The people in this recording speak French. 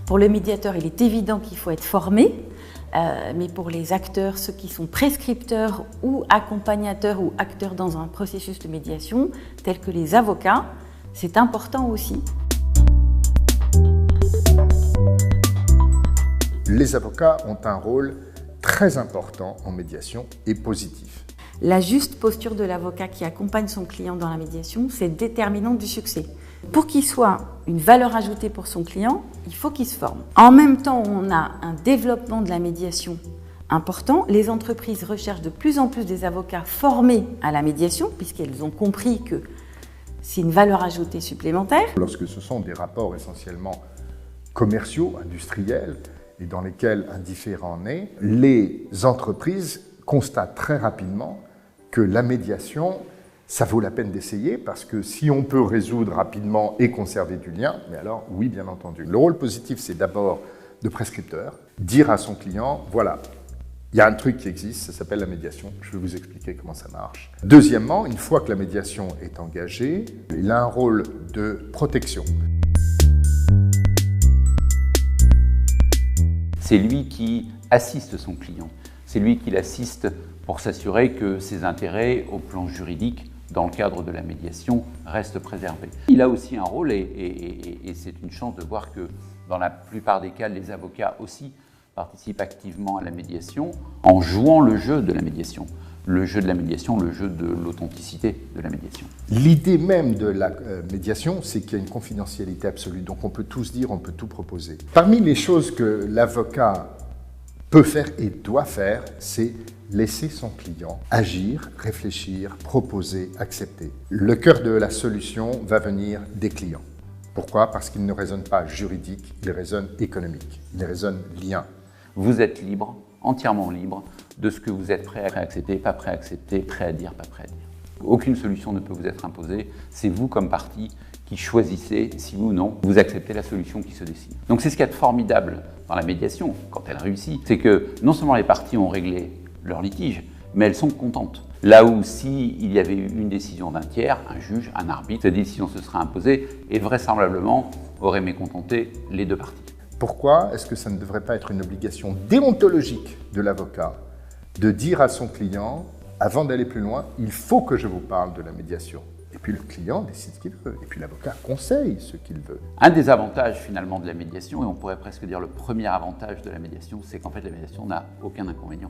Pour le médiateur, il est évident qu'il faut être formé, mais pour les acteurs, ceux qui sont prescripteurs ou accompagnateurs ou acteurs dans un processus de médiation, tels que les avocats, c'est important aussi. Les avocats ont un rôle très important en médiation et positif. La juste posture de l'avocat qui accompagne son client dans la médiation, c'est déterminant du succès. Pour qu'il soit une valeur ajoutée pour son client, il faut qu'il se forme. En même temps, on a un développement de la médiation important. Les entreprises recherchent de plus en plus des avocats formés à la médiation, puisqu'elles ont compris que c'est une valeur ajoutée supplémentaire. Lorsque ce sont des rapports essentiellement commerciaux, industriels, et dans lesquels un différend naît, les entreprises constatent très rapidement que la médiation, ça vaut la peine d'essayer, parce que si on peut résoudre rapidement et conserver du lien, mais alors oui, bien entendu. Le rôle positif, c'est d'abord de prescripteur, dire à son client, voilà, il y a un truc qui existe, ça s'appelle la médiation, je vais vous expliquer comment ça marche. Deuxièmement, une fois que la médiation est engagée, il a un rôle de protection. C'est lui qui assiste son client, c'est lui qui l'assiste pour s'assurer que ses intérêts au plan juridique, dans le cadre de la médiation, restent préservés. Il a aussi un rôle, et c'est une chance de voir que dans la plupart des cas, les avocats aussi participent activement à la médiation en jouant le jeu de la médiation. Le jeu de la médiation, le jeu de l'authenticité de la médiation. L'idée même de la médiation, c'est qu'il y a une confidentialité absolue. Donc on peut tout se dire, on peut tout proposer. Parmi les choses que l'avocat peut faire et doit faire, c'est laisser son client agir, réfléchir, proposer, accepter. Le cœur de la solution va venir des clients. Pourquoi? Parce qu'il ne raisonne pas juridique, il raisonne économique, il raisonne lien. Vous êtes libre, entièrement libre, de ce que vous êtes prêt à accepter, pas prêt à accepter, prêt à dire, pas prêt à dire. Aucune solution ne peut vous être imposée, c'est vous comme partie qui choisissez si oui ou non vous acceptez la solution qui se décide. Donc c'est ce qu'il y a de formidable dans la médiation, quand elle réussit, c'est que non seulement les parties ont réglé leur litige, mais elles sont contentes. Là où s'il y avait eu une décision d'un tiers, un juge, un arbitre, cette décision se serait imposée et vraisemblablement aurait mécontenté les deux parties. Pourquoi est-ce que ça ne devrait pas être une obligation déontologique de l'avocat de dire à son client, avant d'aller plus loin, il faut que je vous parle de la médiation. Et puis le client décide ce qu'il veut, et puis l'avocat conseille ce qu'il veut. Un des avantages finalement de la médiation, et on pourrait presque dire le premier avantage de la médiation, c'est qu'en fait la médiation n'a aucun inconvénient.